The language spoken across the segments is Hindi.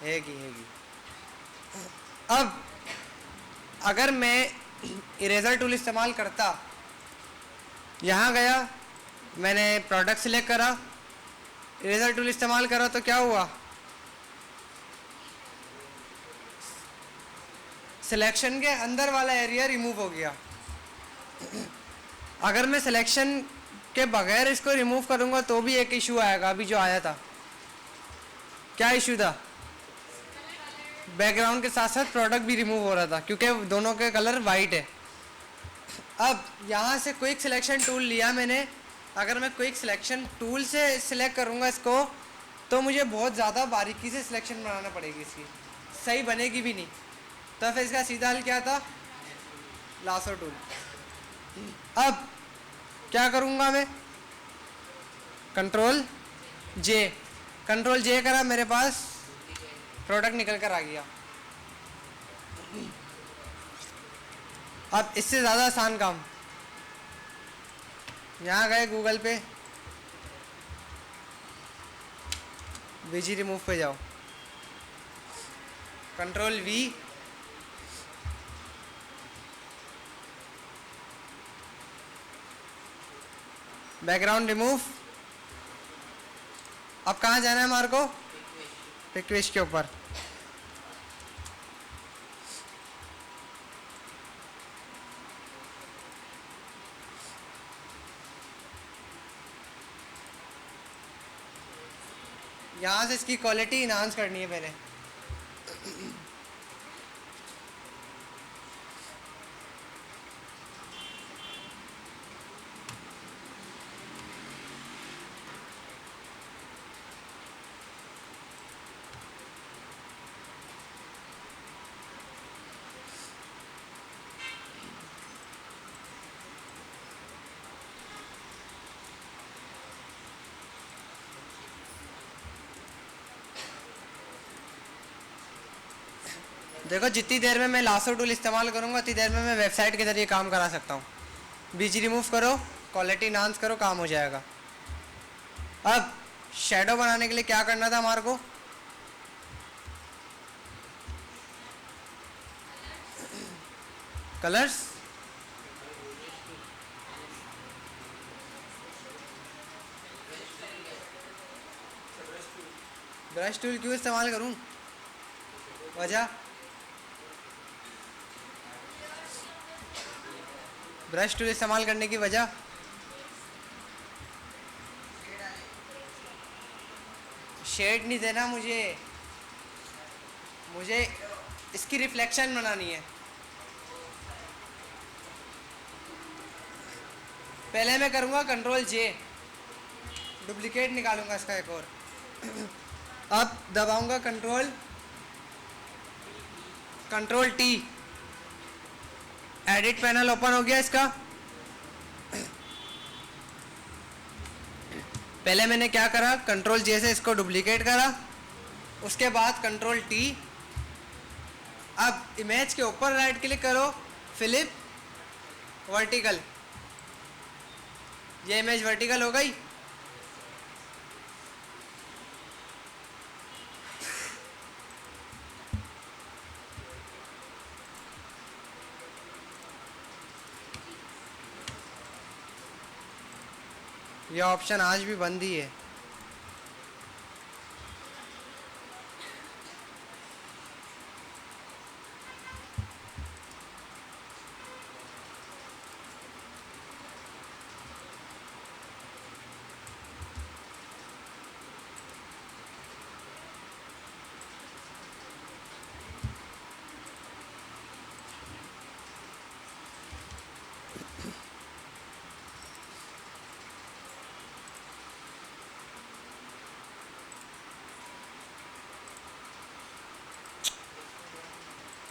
हैगी। अब अगर मैं इरेजर टूल इस्तेमाल करता, यहाँ गया, मैंने प्रोडक्ट सिलेक्ट करा, इरेजर टूल इस्तेमाल करा, तो क्या हुआ, सिलेक्शन के अंदर वाला एरिया रिमूव हो गया। अगर मैं सिलेक्शन के बगैर इसको रिमूव करूंगा तो भी एक इशू आएगा। अभी जो आया था, क्या इशू था, बैकग्राउंड के साथ साथ प्रोडक्ट भी रिमूव हो रहा था क्योंकि दोनों के कलर वाइट है। अब यहाँ से क्विक सिलेक्शन टूल लिया मैंने, अगर मैं क्विक सिलेक्शन टूल से सिलेक्ट करूँगा इसको तो मुझे बहुत ज़्यादा बारीकी से सिलेक्शन बनाना पड़ेगी, इसकी सही बनेगी भी नहीं। तो फिर इसका सीधा हल क्या था, लासो टूल। अब क्या करूँगा मैं, कंट्रोल जे करा, मेरे पास प्रोडक्ट निकल कर आ गया। अब इससे ज़्यादा आसान काम, यहाँ गए गूगल पे, वीजी रिमूव पे जाओ, कंट्रोल वी, बैकग्राउंड रिमूव। अब कहाँ जाना है हमारे को, पिक्विश के ऊपर। यहाँ से इसकी क्वालिटी इनहांस करनी है पहले। देखो जितनी देर में मैं लासो टूल इस्तेमाल करूंगा उतनी देर में मैं वेबसाइट के जरिए काम करा सकता हूँ। बीजी रिमूव करो, क्वालिटी इनहांस करो, काम हो जाएगा। अब शेडो बनाने के लिए क्या करना था हमारे को, कलर्स, ब्रश टूल क्यों इस्तेमाल करूं, वजह, ब्रश टूल इस्तेमाल करने की वजह, शेड नहीं देना मुझे इसकी रिफ्लेक्शन बनानी है। पहले मैं करूंगा कंट्रोल जे, डुप्लीकेट निकालूंगा इसका एक और। अब दबाऊंगा control T, edit panel open हो गया इसका। पहले मैंने क्या करा, कंट्रोल जे से इसको डुप्लीकेट करा, उसके बाद कंट्रोल टी। अब इमेज के ऊपर राइट क्लिक करो, फ्लिप वर्टिकल, ये इमेज वर्टिकल हो गई। ये ऑप्शन आज भी बंद ही है।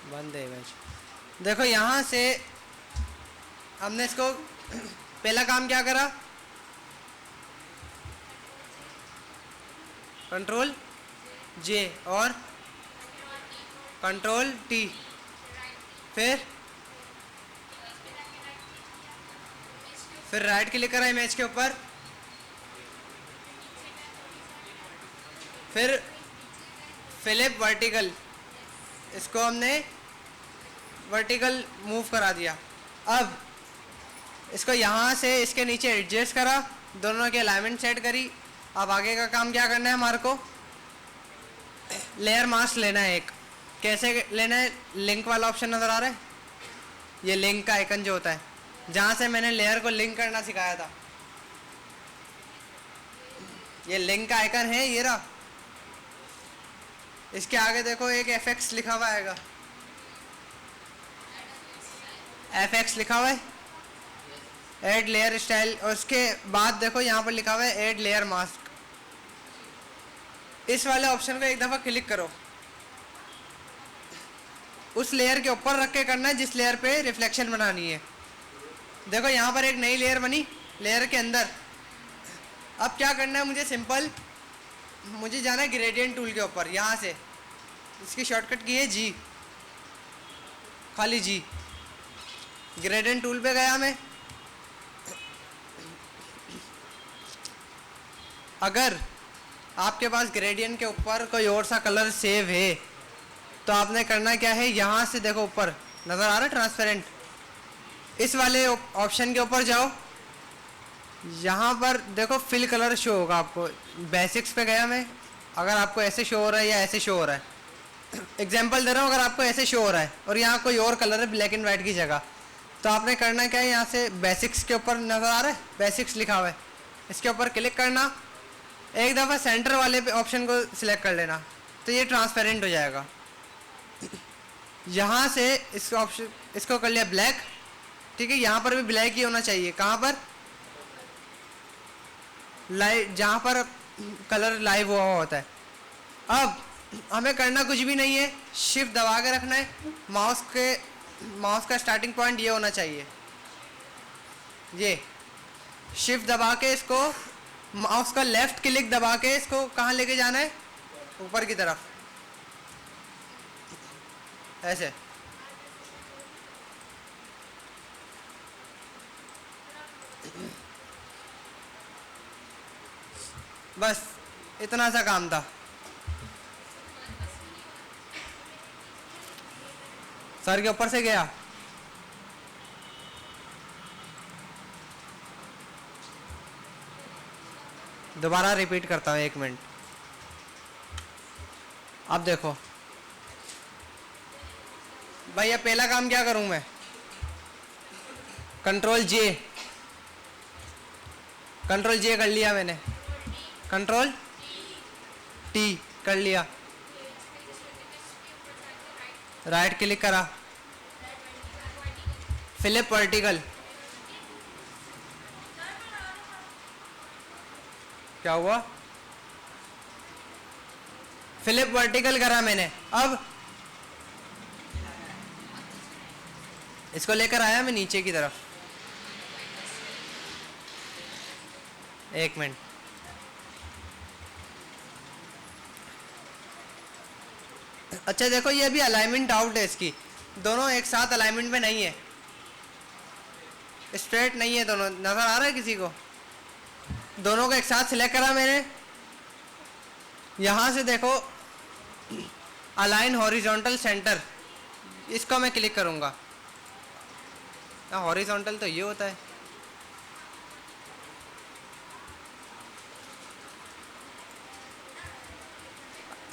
बंद है इमेज। देखो यहाँ से हमने इसको पहला काम क्या करा, कंट्रोल जे और कंट्रोल टी, फिर राइट क्लिक करा इमेज के ऊपर, फिलिप वर्टिकल, इसको हमने वर्टिकल मूव करा दिया। अब इसको यहाँ से इसके नीचे एडजस्ट करा, दोनों की अलाइनमेंट सेट करी। अब आगे का काम क्या करना है, हमारे को लेयर मास्क लेना है एक। कैसे लेना है, लिंक वाला ऑप्शन नज़र आ रहा है, ये लिंक का आइकन जो होता है, जहाँ से मैंने लेयर को लिंक करना सिखाया था, ये लिंक का आइकन है, ये रहा। इसके आगे देखो एक FX लिखा हुआ आएगा, FX लिखा हुआ है, ऐड लेयर स्टाइल। और उसके बाद देखो यहाँ पर लिखा हुआ है ऐड लेयर मास्क। इस वाले ऑप्शन को एक दफ़ा क्लिक करो, उस लेयर के ऊपर रख के करना है जिस लेयर पे रिफ्लेक्शन बनानी है। देखो यहाँ पर एक नई लेयर बनी लेयर के अंदर। अब क्या करना है मुझे, सिंपल मुझे जाना है ग्रेडियंट टूल के ऊपर, यहाँ से इसकी शॉर्टकट की है G, खाली G। ग्रेडियंट टूल पे गया मैं। अगर आपके पास ग्रेडियंट के ऊपर कोई और सा कलर सेव है तो आपने करना क्या है, यहाँ से देखो ऊपर नज़र आ रहा है ट्रांसपेरेंट, इस वाले ऑप्शन के ऊपर जाओ। यहाँ पर देखो फिल कलर शो होगा आपको। बेसिक्स पे गया मैं, अगर आपको ऐसे शो हो रहा है या ऐसे शो हो रहा है, एग्जांपल दे रहा हूँ, अगर आपको ऐसे शो हो रहा है और यहाँ कोई और कलर है ब्लैक एंड वाइट की जगह, तो आपने करना क्या है, यहाँ से बेसिक्स के ऊपर नज़र आ रहा है बेसिक्स लिखा हुआ है, इसके ऊपर क्लिक करना, एक दफ़ा सेंटर वाले ऑप्शन को सिलेक्ट कर लेना, तो ये ट्रांसपेरेंट हो जाएगा। यहाँ से इस ऑप्शन इसको कर लिया ब्लैक, ठीक है। यहाँ पर भी ब्लैक ही होना चाहिए, कहाँ पर, लाइव, जहाँ पर कलर लाइव हुआ होता है। अब हमें करना कुछ भी नहीं है, शिफ्ट दबा के रखना है, माउस का स्टार्टिंग पॉइंट ये होना चाहिए, ये शिफ्ट दबा के इसको माउस का लेफ्ट क्लिक दबा के इसको कहाँ लेके जाना है, ऊपर की तरफ, ऐसे। बस इतना सा काम था। सर के ऊपर से गया, दोबारा रिपीट करता हूँ, 1 मिनट। अब देखो भैया, पहला काम क्या करूँ मैं, कंट्रोल जे कर लिया मैंने, कंट्रोल T कर लिया, राइट क्लिक करा, फिलिप वर्टिकल, क्या हुआ, फिलिप वर्टिकल करा मैंने। अब इसको लेकर आया मैं नीचे की तरफ, 1 मिनट। अच्छा देखो, ये अभी अलाइनमेंट आउट है इसकी, दोनों एक साथ अलाइनमेंट में नहीं है, स्ट्रेट नहीं है दोनों, नज़र आ रहा है किसी को, दोनों को एक साथ सिलेक्ट करा मैंने। यहाँ से देखो अलाइन हॉरिजॉन्टल सेंटर, इसको मैं क्लिक करूँगा। हॉरिजॉन्टल तो ये होता है,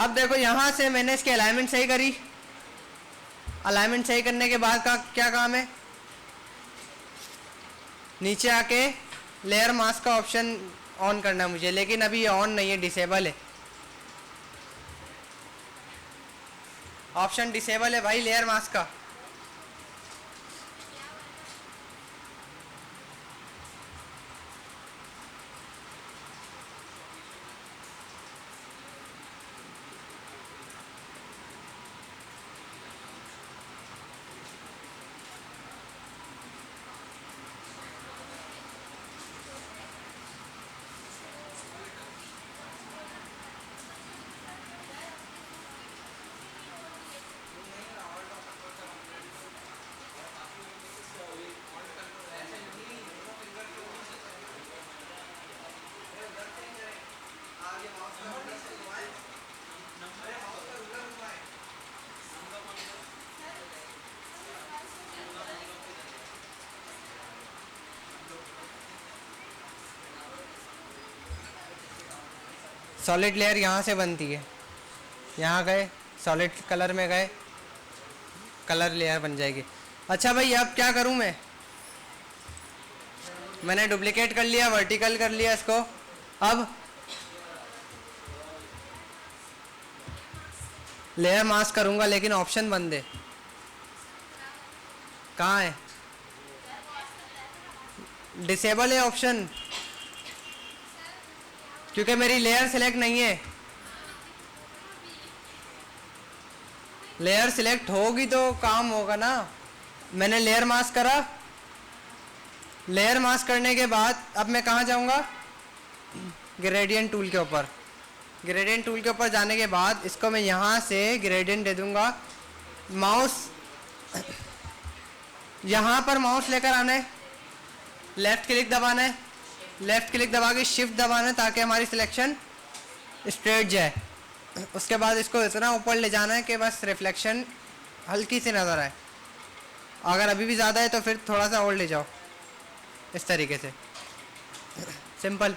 अब देखो यहाँ से मैंने इसकी अलाइनमेंट सही करी। अलाइनमेंट सही करने के बाद का क्या काम है, नीचे आके लेयर मास्क का ऑप्शन ऑन करना है मुझे, लेकिन अभी ये ऑन नहीं है, डिसेबल है, ऑप्शन डिसेबल है भाई लेयर मास्क का। सॉलिड लेयर यहाँ से बनती है, यहाँ गए सॉलिड कलर में गए, कलर लेयर बन जाएगी। अच्छा भाई अब क्या करूँ मैंने डुप्लीकेट कर लिया, वर्टिकल कर लिया इसको। अब लेयर मास्क करूँगा लेकिन ऑप्शन बंद है, कहाँ है? डिसेबल है ऑप्शन, क्योंकि मेरी लेयर सिलेक्ट नहीं है। लेयर सिलेक्ट होगी तो काम होगा ना। मैंने लेयर मास्क करा, लेयर मास्क करने के बाद अब मैं कहाँ जाऊँगा? ग्रेडियंट टूल के ऊपर। ग्रेडियंट टूल के ऊपर जाने के बाद इसको मैं यहाँ से ग्रेडियंट दे दूँगा। माउस यहाँ पर माउस लेकर आना है, लेफ्ट क्लिक दबाना है, लेफ्ट क्लिक दबा के शिफ्ट दबाना है ताकि हमारी सिलेक्शन स्ट्रेट जाए। उसके बाद इसको इतना ऊपर ले जाना है कि बस रिफ्लेक्शन हल्की सी नज़र आए। अगर अभी भी ज़्यादा है तो फिर थोड़ा सा और ले जाओ, इस तरीके से, सिंपल।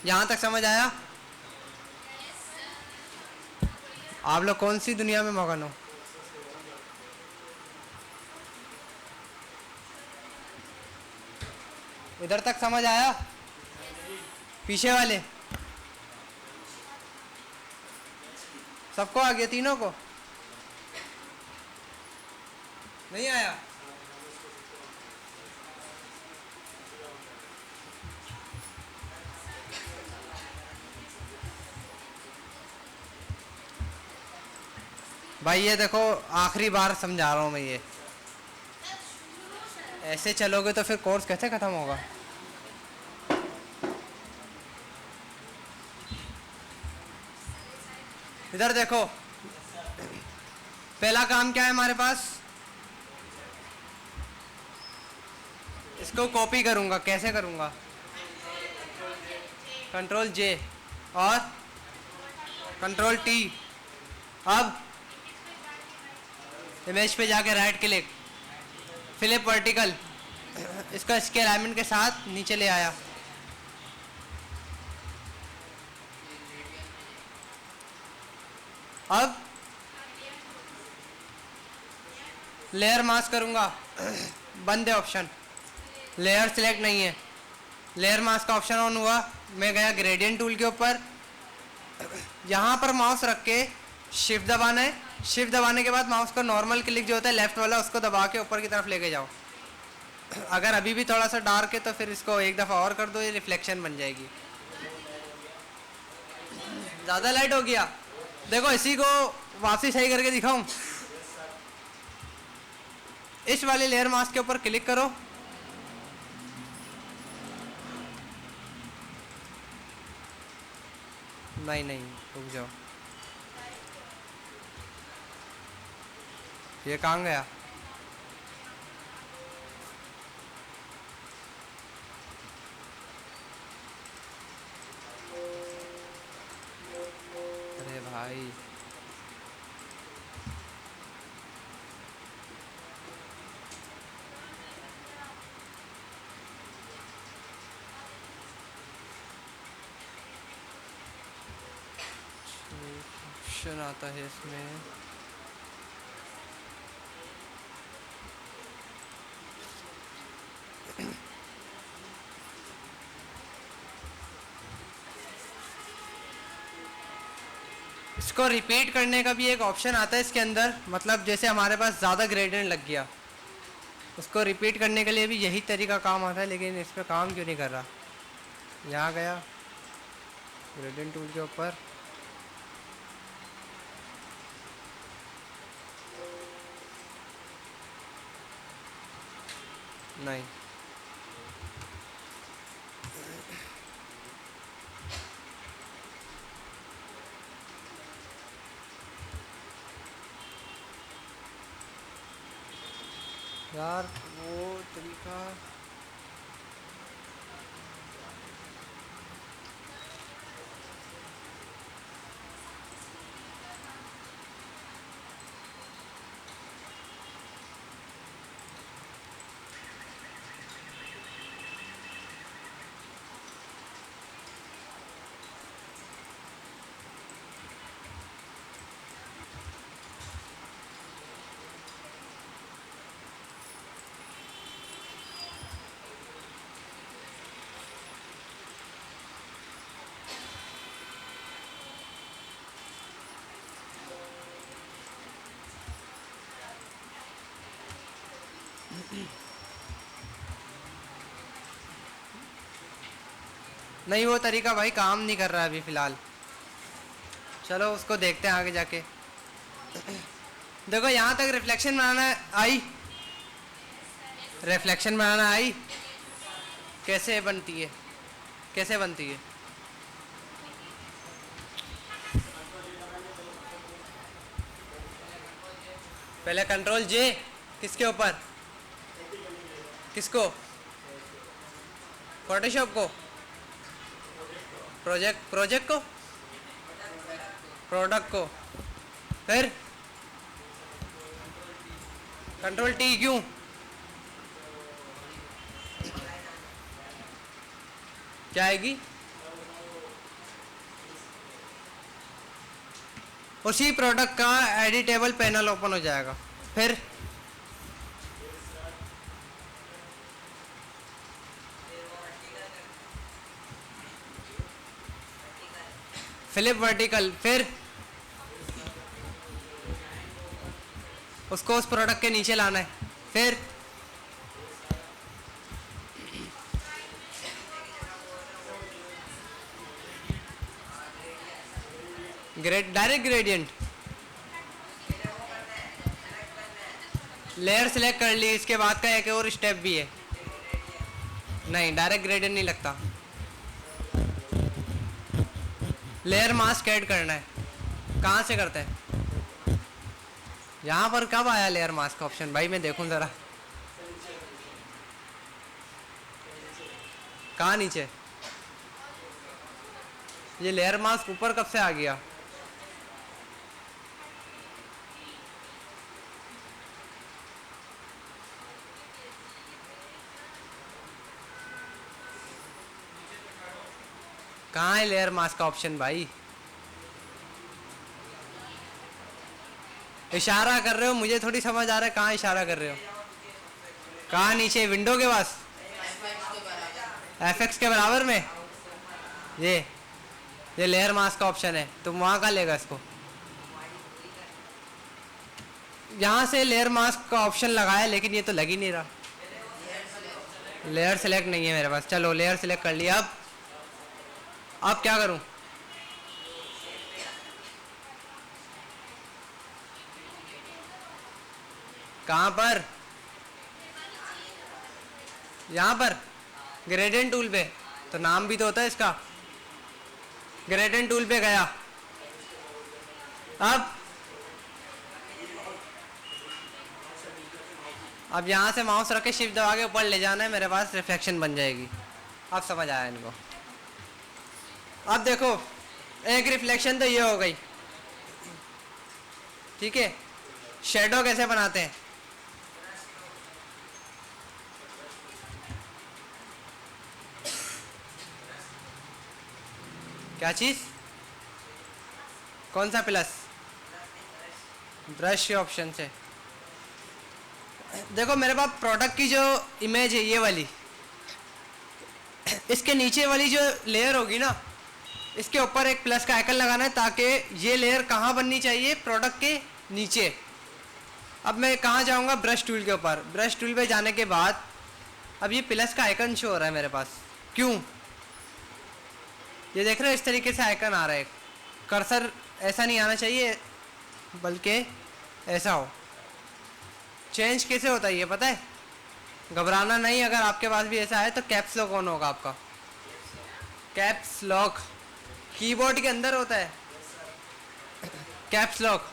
यहाँ तक समझ आया? आप लोग कौन सी दुनिया में मगन हो? इधर तक समझ आया? पीछे वाले सबको आ गया? तीनों को नहीं आया? भाई ये देखो आखिरी बार समझा रहा हूँ मैं, ये ऐसे चलोगे तो फिर कोर्स कैसे ख़त्म होगा? इधर देखो, पहला काम क्या है हमारे पास? इसको कॉपी करूँगा, कैसे करूँगा? कंट्रोल जे और कंट्रोल टी। अब इमेज पे जाके राइट क्लिक, फ्लिप वर्टिकल, इसका इसके अलाइनमेंट के साथ नीचे ले आया। अब लेयर मास्क करूँगा, बंद है ऑप्शन, लेयर सिलेक्ट नहीं है। लेयर मास्क का ऑप्शन ऑन हुआ, मैं गया ग्रेडियंट टूल के ऊपर, यहाँ पर माउस रख के शिफ्ट दबाना है। शिफ्ट दबाने के बाद माउस का नॉर्मल क्लिक जो होता है लेफ्ट वाला, उसको दबा के ऊपर की तरफ लेके जाओ। अगर अभी भी थोड़ा सा डार्क है तो फिर इसको एक दफ़ा और कर दो, ये रिफ्लेक्शन बन जाएगी। ज़्यादा लाइट हो गया? देखो इसी को वापसी सही करके दिखाऊं। इस वाले लेयर मास्क के ऊपर क्लिक करो, नहीं नहीं रुक जाओ, ये कहाँ गया? अरे भाई ऑप्शन आता है इसमें, इसको रिपीट करने का भी एक ऑप्शन आता है इसके अंदर। मतलब जैसे हमारे पास ज़्यादा ग्रेडियंट लग गया, उसको रिपीट करने के लिए भी यही तरीका काम आता है, लेकिन इस पर काम क्यों नहीं कर रहा? यहाँ गया ग्रेडियंट टूल के ऊपर, नहीं यार वो तरीका। नहीं वो तरीका भाई काम नहीं कर रहा है अभी फ़िलहाल। चलो उसको देखते हैं आगे जाके। देखो यहाँ तक रिफ्लेक्शन बनाना आई, रिफ्लेक्शन बनाना आई। कैसे बनती है, कैसे बनती है? पहले कंट्रोल जे, किसके ऊपर? किसको? फोटोशॉप को? प्रोजेक्ट को? प्रोडक्ट को? फिर कंट्रोल टी क्यों? क्या आएगी? उसी प्रोडक्ट का एडिटेबल पैनल ओपन हो जाएगा। फिर फ्लिप वर्टिकल, फिर उसको उस प्रोडक्ट के नीचे लाना है। फिर डायरेक्ट ग्रेडियंट, लेयर सेलेक्ट कर ली, इसके बाद का एक और स्टेप भी है। नहीं डायरेक्ट ग्रेडियंट नहीं लगता, लेयर मास्क ऐड करना है। कहाँ से करते हैं? यहाँ पर कब आया लेयर मास्क का ऑप्शन भाई, मैं देखूं जरा। कहाँ नीचे? ये लेयर मास्क ऊपर कब से आ गया? कहाँ है लेयर मास्क का ऑप्शन भाई? इशारा कर रहे हो, मुझे थोड़ी समझ आ रहा है कहाँ इशारा कर रहे हो। कहाँ नीचे? विंडो के पास? एफ एक्स के बराबर में ये लेयर मास्क का ऑप्शन है, तुम वहाँ का लेगा इसको। यहाँ से लेयर मास्क का ऑप्शन लगाया लेकिन ये तो लग ही नहीं रहा। लेयर सेलेक्ट नहीं है मेरे पास। चलो लेयर सेलेक्ट कर लिया। अब क्या करूँ? कहाँ पर? यहाँ पर ग्रेडियंट टूल पे, तो नाम भी तो होता है इसका। ग्रेडियंट टूल पे गया। अब यहाँ से माउस रख के शिफ्ट दबा के ऊपर ले जाना है, मेरे पास रिफ्लेक्शन बन जाएगी। अब समझ आया इनको। अब देखो एक रिफ्लेक्शन तो ये हो गई, ठीक है। शेडो कैसे बनाते हैं? क्या चीज़? कौन सा प्लस? ब्रश के ऑप्शन से। देखो मेरे पास प्रोडक्ट की जो इमेज है ये वाली, इसके नीचे वाली जो लेयर होगी ना, इसके ऊपर एक प्लस का आइकन लगाना है ताकि ये लेयर कहाँ बननी चाहिए? प्रोडक्ट के नीचे। अब मैं कहाँ जाऊँगा? ब्रश टूल के ऊपर। ब्रश टूल पे जाने के बाद अब ये प्लस का आइकन शो हो रहा है मेरे पास। क्यों? ये देख रहे हो इस तरीके से आइकन आ रहा है। कर्सर ऐसा नहीं आना चाहिए बल्कि ऐसा हो। चेंज कैसे होता है ये पता है? घबराना नहीं, अगर आपके पास भी ऐसा है तो कैप्स लॉक ऑन होगा आपका। कैप्स लॉक कीबोर्ड के अंदर होता है, कैप्स लॉक।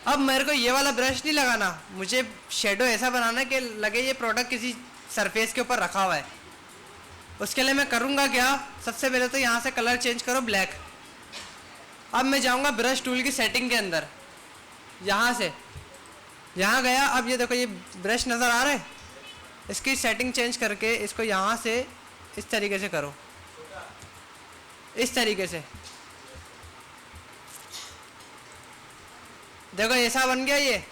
अब मेरे को ये वाला ब्रश नहीं लगाना, मुझे शेडो ऐसा बनाना कि लगे ये प्रोडक्ट किसी सरफेस के ऊपर रखा हुआ है। उसके लिए मैं करूँगा क्या? सबसे पहले तो यहाँ से कलर चेंज करो ब्लैक। अब मैं जाऊँगा ब्रश टूल की सेटिंग के अंदर, यहाँ से यहाँ गया। अब ये देखो ये ब्रश नज़र आ रहा है, इसकी सेटिंग चेंज करके इसको यहाँ से इस तरीके से करो, इस तरीके से। देखो ऐसा बन गया ये।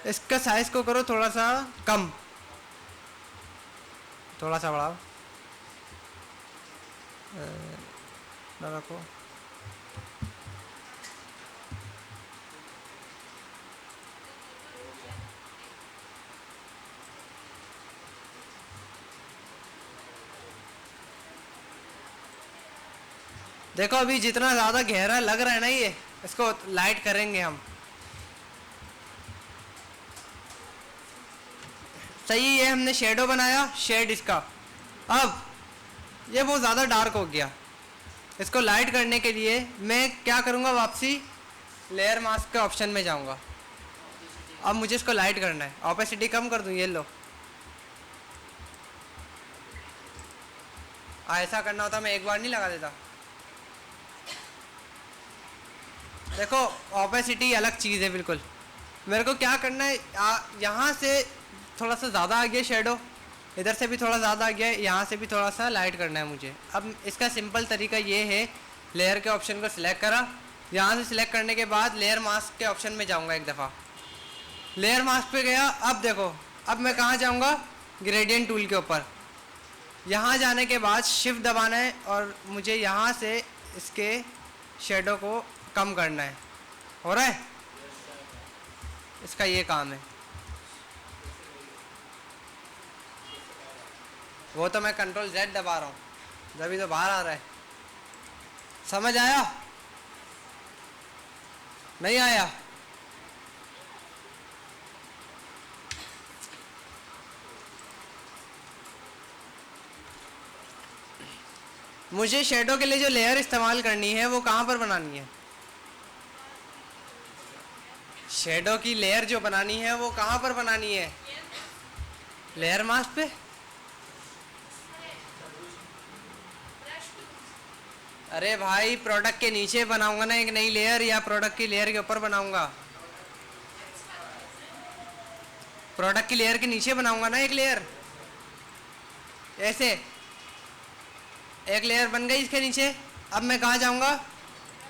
इसका साइज को करो थोड़ा सा कम, थोड़ा सा बढ़ाओ, रखो। देखो अभी जितना ज़्यादा गहरा लग रहा है ना ये, इसको लाइट करेंगे हम। सही है, हमने शेडो बनाया, शेड इसका। अब ये बहुत ज़्यादा डार्क हो गया, इसको लाइट करने के लिए मैं क्या करूँगा, वापसी लेयर मास्क के ऑप्शन में जाऊँगा। अब मुझे इसको लाइट करना है, ऑपेसिटी कम कर दूँ, ये लो। ऐसा करना होता मैं एक बार नहीं लगा देता। देखो ऑपेसिटी अलग चीज़ है बिल्कुल। मेरे को क्या करना है, यहाँ से थोड़ा सा ज़्यादा आ गया शेडो, इधर से भी थोड़ा ज़्यादा आ गया, यहाँ से भी थोड़ा सा लाइट करना है मुझे। अब इसका सिंपल तरीका ये है, लेयर के ऑप्शन को सिलेक्ट करा, यहाँ से सिलेक्ट करने के बाद लेयर मास्क के ऑप्शन में जाऊँगा एक दफ़ा। लेयर मास्क पे गया, अब देखो अब मैं कहाँ जाऊँगा, ग्रेडियंट टूल के ऊपर। यहाँ जाने के बाद शिफ्ट दबाना है और मुझे यहाँ से इसके शेडो को कम करना है। हो रहा है, इसका ये काम है। वो तो मैं कंट्रोल Z दबा रहा हूँ, जब तो बाहर आ रहा है। समझ आया? नहीं आया? मुझे शेडो के लिए जो लेयर इस्तेमाल करनी है वो कहाँ पर बनानी है? शेडो की लेयर जो बनानी है वो कहाँ पर बनानी है? लेयर मास्क पे। अरे भाई प्रोडक्ट के नीचे बनाऊंगा ना एक नई लेयर, या प्रोडक्ट की लेयर के ऊपर बनाऊंगा? प्रोडक्ट की लेयर के नीचे बनाऊंगा ना एक लेयर। ऐसे एक लेयर बन गई इसके नीचे। अब मैं कहाँ जाऊंगा,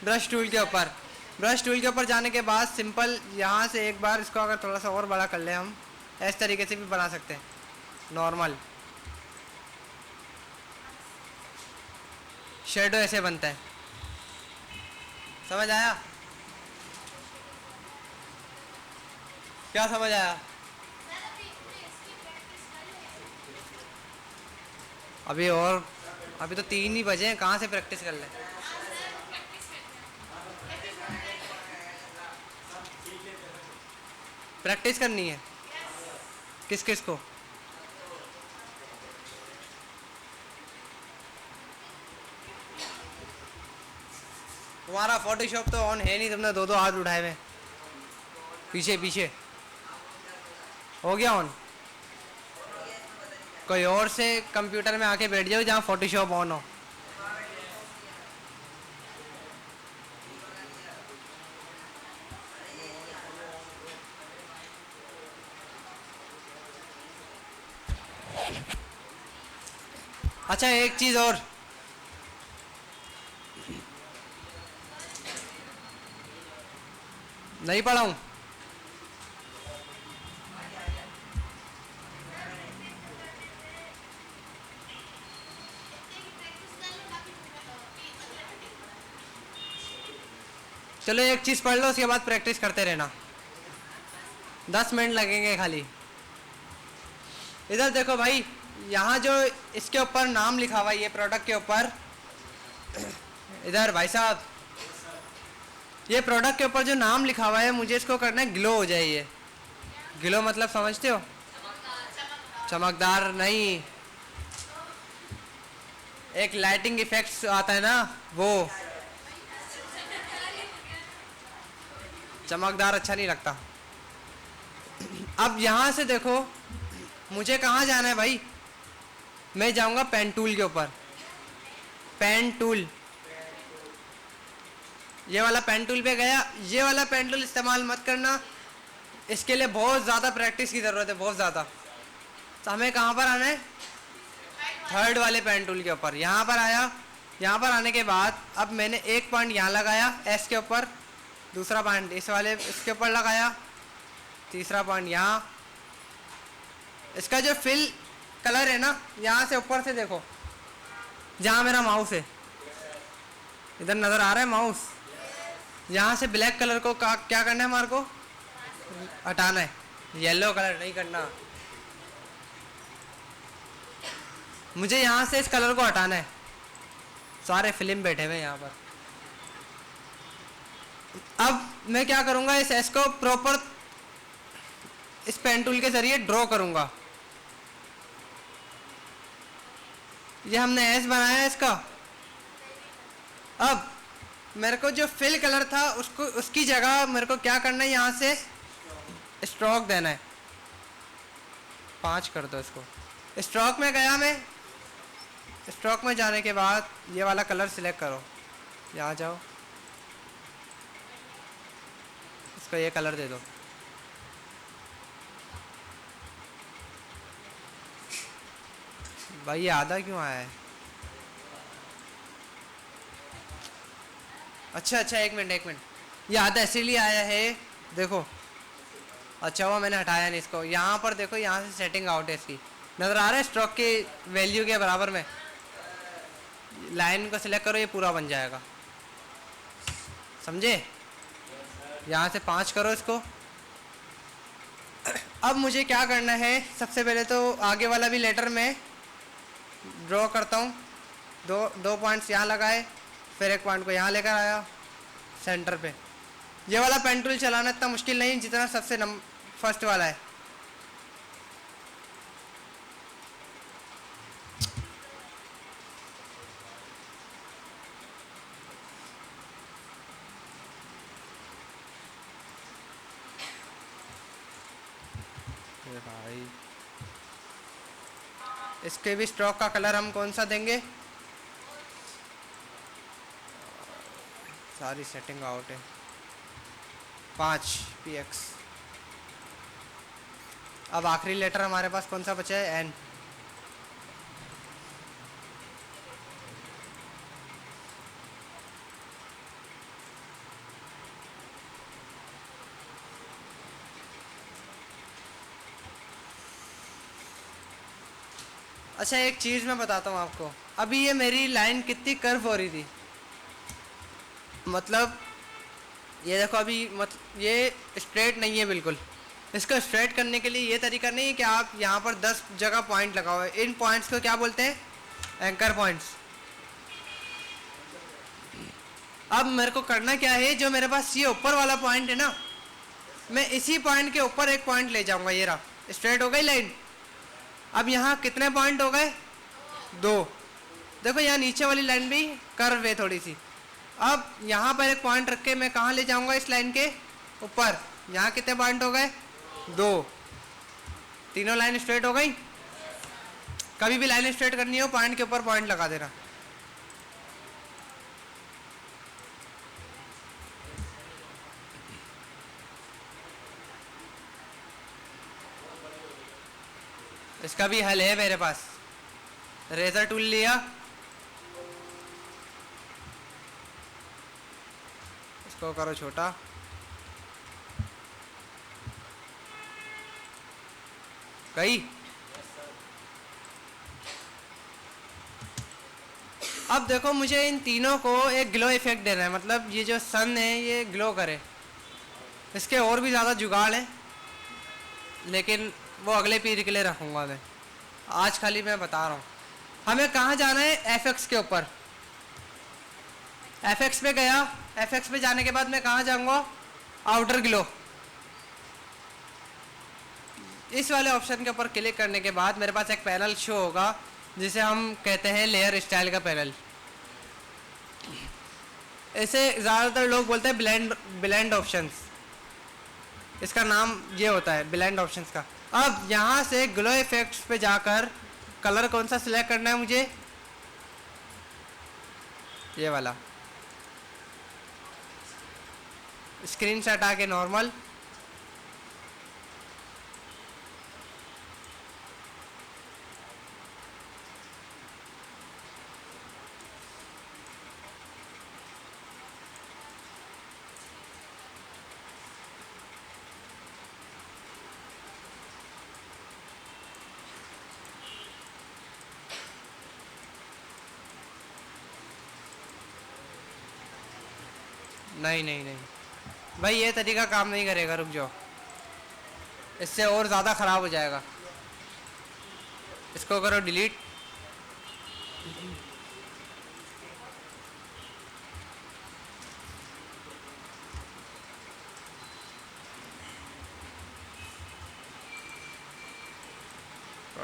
ब्रश टूल के ऊपर। ब्रश टूल के ऊपर जाने के बाद सिंपल यहाँ से एक बार इसको अगर थोड़ा सा और बड़ा कर ले हम, इस तरीके से भी बना सकते हैं नॉर्मल। शेडो ऐसे बनता है, समझ आया? क्या समझ आया? अभी तो 3 ही बजे हैं, कहाँ से प्रैक्टिस कर लें? प्रैक्टिस करनी है किस किस को? तुम्हारा फोटोशॉप तो ऑन है नहीं, तुमने दो हाथ उठाए हुए पीछे पीछे। हो गया ऑन? कोई और से कंप्यूटर में आके बैठ जाओ जहाँ फोटोशॉप ऑन हो। अच्छा एक चीज़ और, नहीं पढ़ा हूँ। चलो एक चीज़ पढ़ लो, उसके बाद प्रैक्टिस करते रहना, 10 मिनट लगेंगे खाली। इधर देखो भाई, यहाँ जो इसके ऊपर नाम लिखा हुआ है, ये प्रोडक्ट के ऊपर, इधर भाई साहब, ये प्रोडक्ट के ऊपर जो नाम लिखा हुआ है, मुझे इसको करना है ग्लो हो जाए। ये ग्लो मतलब समझते हो? चमकदार नहीं, एक लाइटिंग इफेक्ट्स आता है ना, वो चमकदार अच्छा नहीं लगता। अब यहाँ से देखो मुझे कहाँ जाना है भाई, मैं जाऊँगा पेन टूल के ऊपर। पेन टूल, ये वाला पेन टूल पे गया। ये वाला पेन टूल इस्तेमाल मत करना, इसके लिए बहुत ज़्यादा प्रैक्टिस की ज़रूरत है, बहुत ज़्यादा। तो हमें कहाँ पर आना है, थर्ड वाले पेन टूल के ऊपर। यहाँ पर आया, यहाँ पर आने के बाद अब मैंने एक पॉइंट यहाँ लगाया एस के ऊपर, दूसरा पॉइंट इस वाले इसके ऊपर लगाया, तीसरा पॉइंट यहाँ। इसका जो फिल कलर है ना, यहाँ से ऊपर से देखो, जहाँ मेरा माउस है, इधर नज़र आ रहा है माउस, यहाँ से ब्लैक कलर को क्या करना है, हमारे को हटाना है, येलो कलर नहीं करना। मुझे यहाँ से इस कलर को हटाना है, सारे फिल्म बैठे हुए हैं यहाँ पर। अब मैं क्या करूँगा, इस एस को प्रॉपर इस पेन टूल के ज़रिए ड्रॉ करूँगा। ये हमने एस बनाया है इसका। अब मेरे को जो फिल कलर था उसको उसकी जगह मेरे को क्या करना है, यहाँ से स्ट्रोक देना है। 5 कर दो इसको। स्ट्रोक में गया मैं। स्ट्रोक में जाने के बाद ये वाला कलर सिलेक्ट करो, यहाँ जाओ, इसको ये कलर दे दो। भाई ये आधा क्यों आया है? अच्छा अच्छा, एक मिनट, ये आधा इसीलिए आया है, देखो। अच्छा हुआ मैंने हटाया नहीं इसको। यहाँ पर देखो, यहाँ से सेटिंग आउट है इसकी, नज़र आ रहा है स्ट्रोक की वैल्यू के बराबर में। लाइन को सिलेक्ट करो, ये पूरा बन जाएगा, समझे? यहाँ से 5 करो इसको। अब मुझे क्या करना है, सबसे पहले तो आगे वाला भी लेटर में ड्रॉ करता हूँ। दो पॉइंट्स यहाँ लगाए, फिर एक पॉइंट को यहाँ लेकर आया सेंटर पे। ये वाला पेन टूल चलाना इतना मुश्किल नहीं जितना सबसे फर्स्ट वाला है। भाई इसके भी स्ट्रोक का कलर हम कौन सा देंगे? सारी सेटिंग आउट है। 5 px। अब आखिरी लेटर हमारे पास कौन सा बचा है? एन। अच्छा एक चीज़ मैं बताता हूँ आपको, अभी ये मेरी लाइन कितनी कर्व हो रही थी, मतलब ये देखो अभी ये स्ट्रेट नहीं है बिल्कुल। इसको स्ट्रेट करने के लिए ये तरीका नहीं है कि आप यहाँ पर 10 जगह पॉइंट लगाओ। इन पॉइंट्स को क्या बोलते हैं? Anchor points. अब मेरे को करना क्या है, जो मेरे पास ये ऊपर वाला पॉइंट है ना, मैं इसी पॉइंट के ऊपर एक पॉइंट ले जाऊंगा। ये रहा, स्ट्रेट हो गई लाइन। अब यहाँ कितने पॉइंट हो गए? 2। देखो यहाँ नीचे वाली लाइन भी कर्व है थोड़ी सी। अब यहाँ पर एक पॉइंट रख के मैं कहाँ ले जाऊँगा? इस लाइन के ऊपर। यहाँ कितने पॉइंट हो गए? 2। तीनों लाइन स्ट्रेट हो गई। कभी भी लाइन स्ट्रेट करनी हो, पॉइंट के ऊपर पॉइंट लगा देना। इसका भी हल है मेरे पास। रेजर टूल लिया, इसको करो छोटा, गई। अब देखो मुझे इन तीनों को एक ग्लो इफेक्ट देना है, मतलब ये जो सन है ये ग्लो करे। इसके और भी ज़्यादा जुगाड़ है, लेकिन वो अगले पीरियड के लिए रखूँगा मैं। आज खाली मैं बता रहा हूँ। हमें कहाँ जाना है? एफएक्स के ऊपर। एफएक्स पे गया। एफएक्स पे जाने के बाद मैं कहाँ जाऊँगा? Outer glow. इस वाले ऑप्शन के ऊपर क्लिक करने के बाद मेरे पास एक पैनल शो होगा जिसे हम कहते हैं लेयर स्टाइल का पैनल। इसे ज़्यादातर लोग बोलते हैं ब्लेंड ऑप्शंस। इसका नाम ये होता है, ब्लेंड ऑप्शंस का। अब यहाँ से ग्लो इफेक्ट्स पे जाकर कलर कौन सा सिलेक्ट करना है मुझे? ये वाला। स्क्रीन से हटा के नॉर्मल। नहीं नहीं नहीं भाई, ये तरीका काम नहीं करेगा, रुक जाओ, इससे और ज़्यादा ख़राब हो जाएगा। इसको करो डिलीट।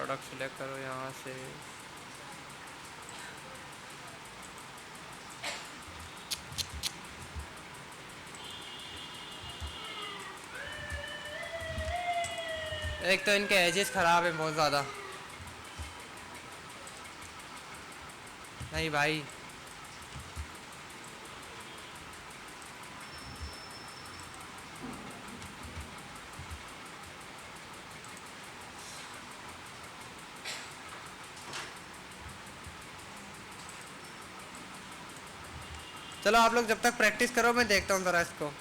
प्रोडक्ट सिलेक्ट करो यहाँ से। एक तो इनके एजेस ख़राब है बहुत ज़्यादा। नहीं भाई, चलो आप लोग जब तक प्रैक्टिस करो, मैं देखता हूँ ज़रा इसको।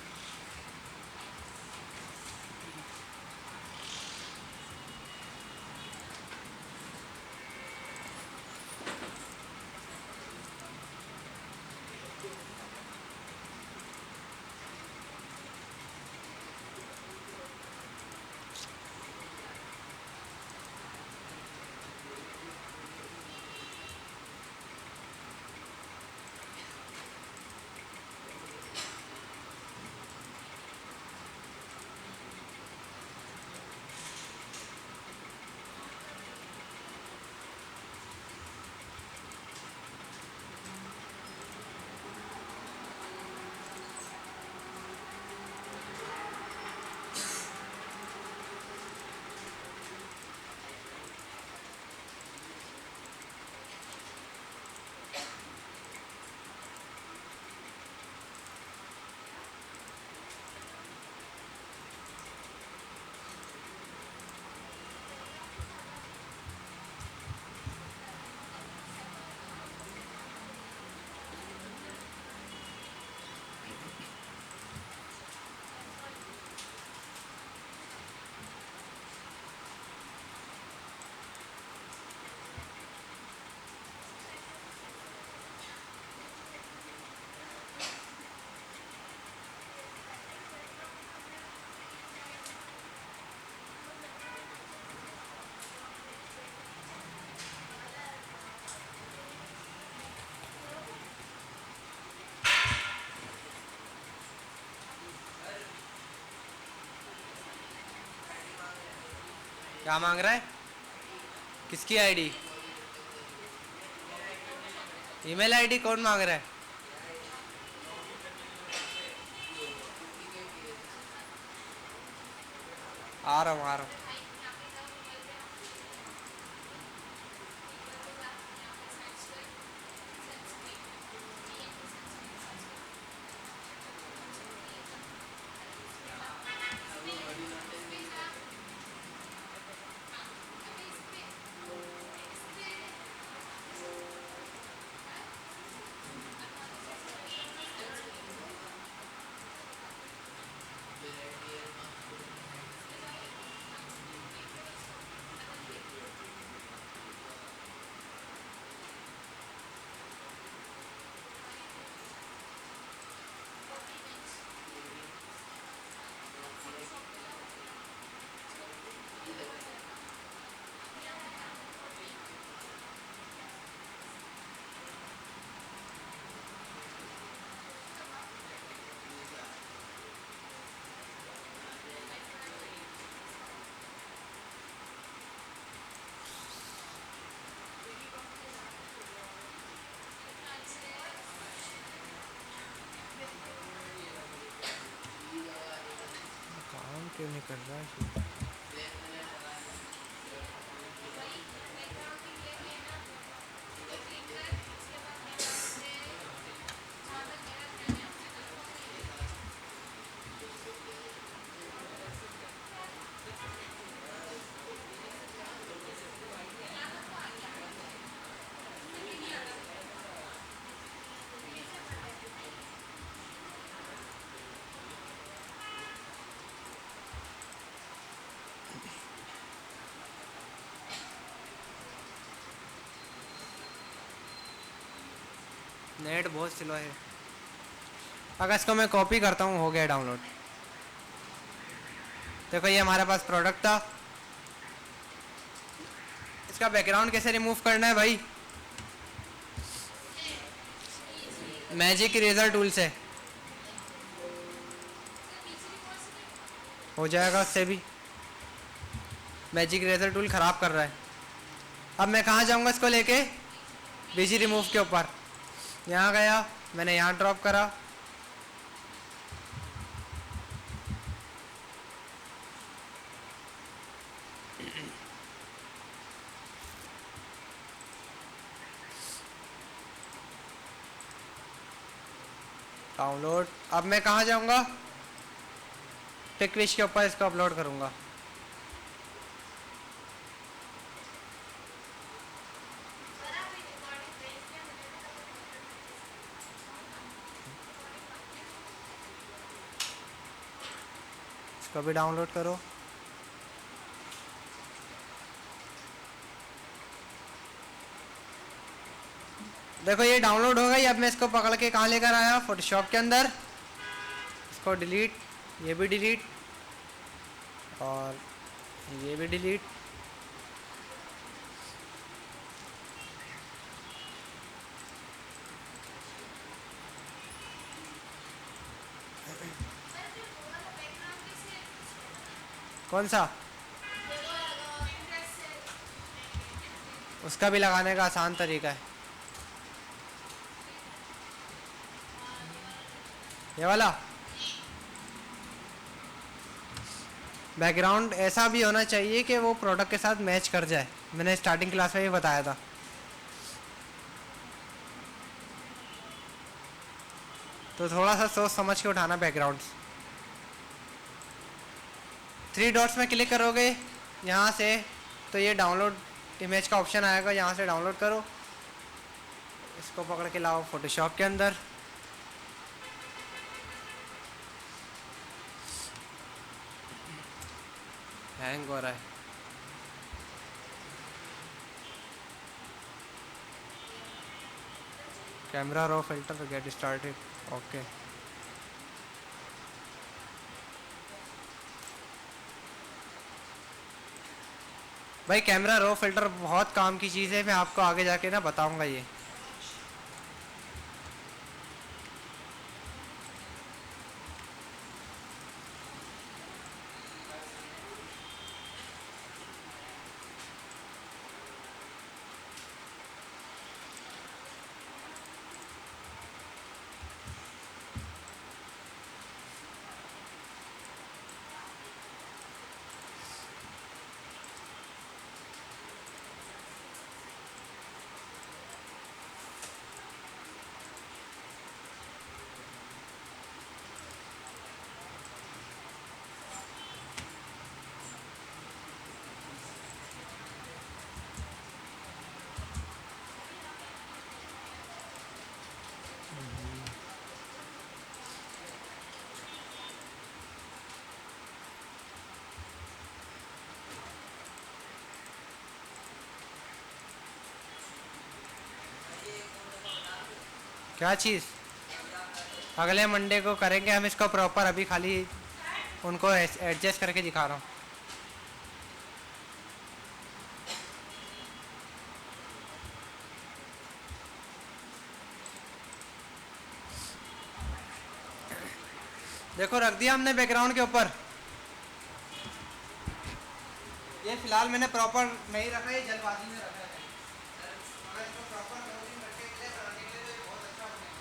क्या मांग रहा है? किसकी आईडी? ईमेल आईडी कौन मांग रहा है? आ रहा हूँ आ रहा हूँ। काम क्यों नहीं कर रहा है? नेट बहुत स्लो है। अगर इसको मैं कॉपी करता हूँ, हो गया डाउनलोड। देखो ये हमारे पास प्रोडक्ट था। इसका बैकग्राउंड कैसे रिमूव करना है भाई? मैजिक इरेजर टूल से हो जाएगा। उससे भी मैजिक इरेजर टूल ख़राब कर रहा है। अब मैं कहाँ जाऊँगा इसको लेके? बीजी रिमूव के ऊपर यहाँ गया, मैंने यहाँ ड्रॉप करा, डाउनलोड। अब मैं कहाँ जाऊँगा? पिकविश के ऊपर इसको अपलोड करूँगा। इसको भी डाउनलोड करो। देखो ये डाउनलोड हो गई। अब मैं इसको पकड़ के कहाँ लेकर आया? फोटोशॉप के अंदर। इसको डिलीट, ये भी डिलीट और ये भी डिलीट। कौन सा? उसका भी लगाने का आसान तरीका है, ये वाला। बैकग्राउंड ऐसा भी होना चाहिए कि वो प्रोडक्ट के साथ मैच कर जाए। मैंने स्टार्टिंग क्लास में भी बताया था। तो थोड़ा सा सोच समझ के उठाना बैकग्राउंड। 3 डॉट्स में क्लिक करोगे यहाँ से तो ये डाउनलोड इमेज का ऑप्शन आएगा, यहाँ से डाउनलोड करो। इसको पकड़ के लाओ फोटोशॉप के अंदर। हैंग हो रहा है। कैमरा रो फिल्टर गेट स्टार्टेड, ओके। भाई कैमरा रो फिल्टर बहुत काम की चीज़ है, मैं आपको आगे जाके ना बताऊंगा ये। क्या चीज़? अगले मंडे को करेंगे हम इसको प्रॉपर। अभी खाली उनको एडजस्ट करके दिखा रहा हूँ। देखो रख दिया हमने बैकग्राउंड के ऊपर। ये फिलहाल मैंने प्रॉपर नहीं रखा है, जल्दबाजी में रखा है। अगर इसको प्रॉपर कलरिंग करके के लिए बनाने के लिए तो ये बहुत अच्छा बनेगा।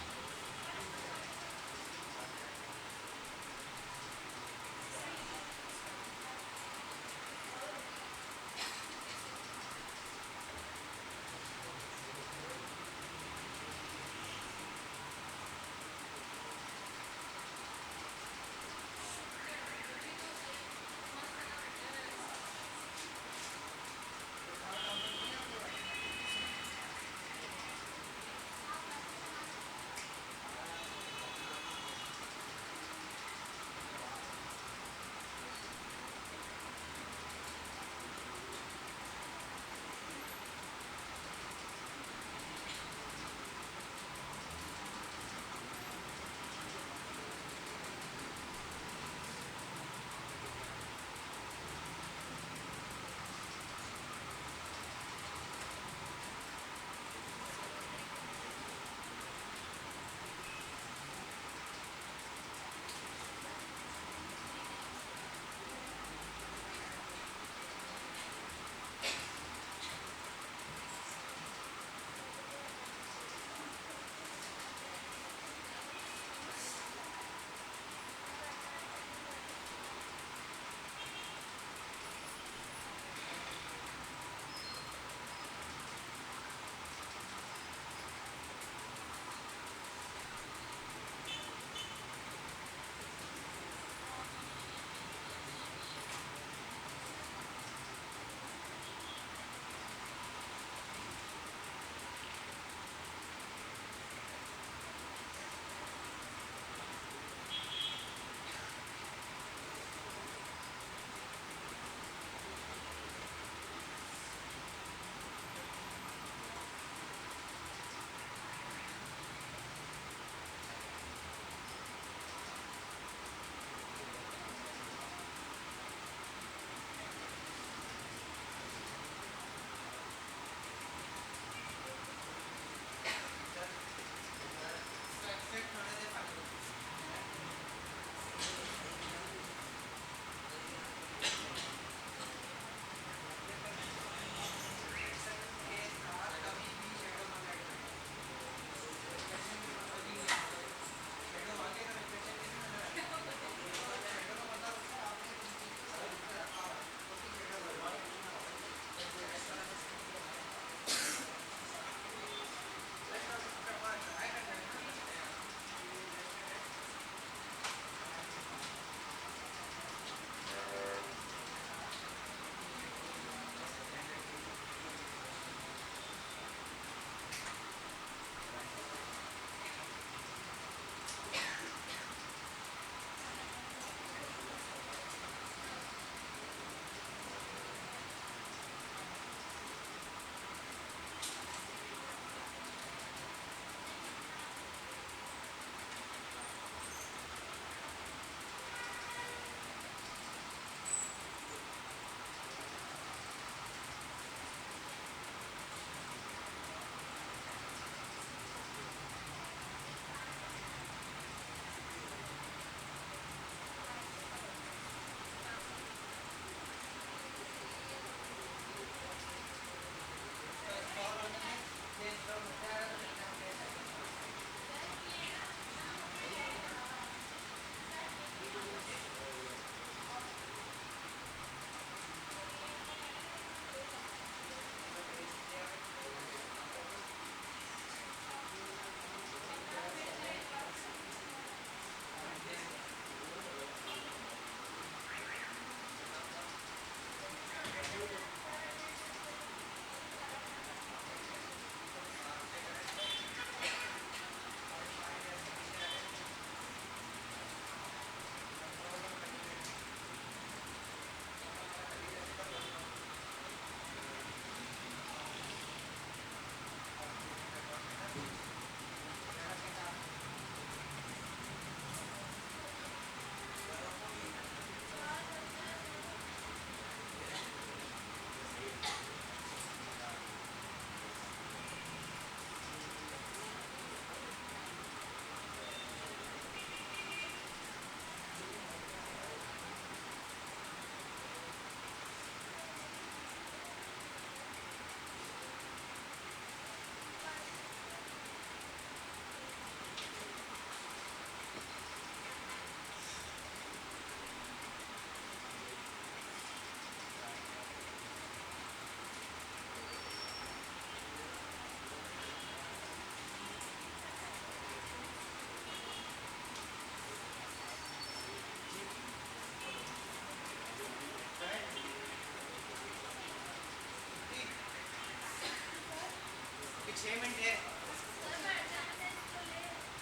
6 मिनट है।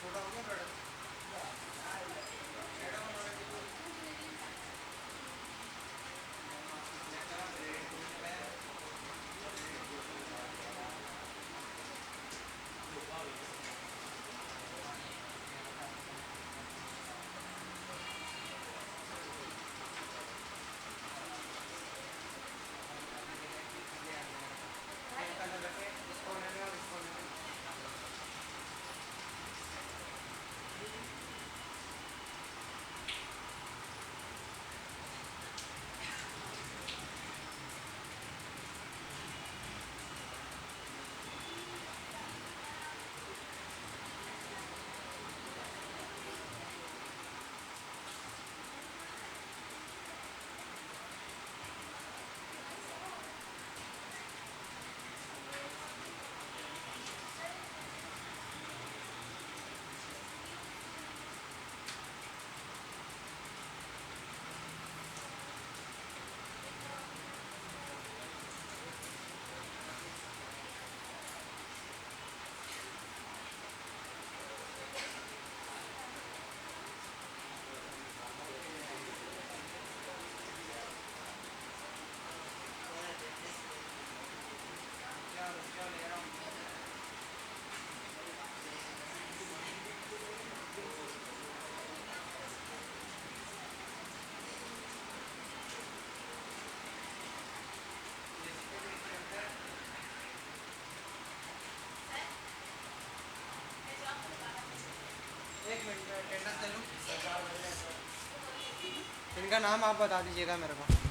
छोटा हो गया प्रोडक्ट। एक मिनट में अटेंडेंस ले लूँ। इनका नाम आप बता दीजिएगा मेरे को।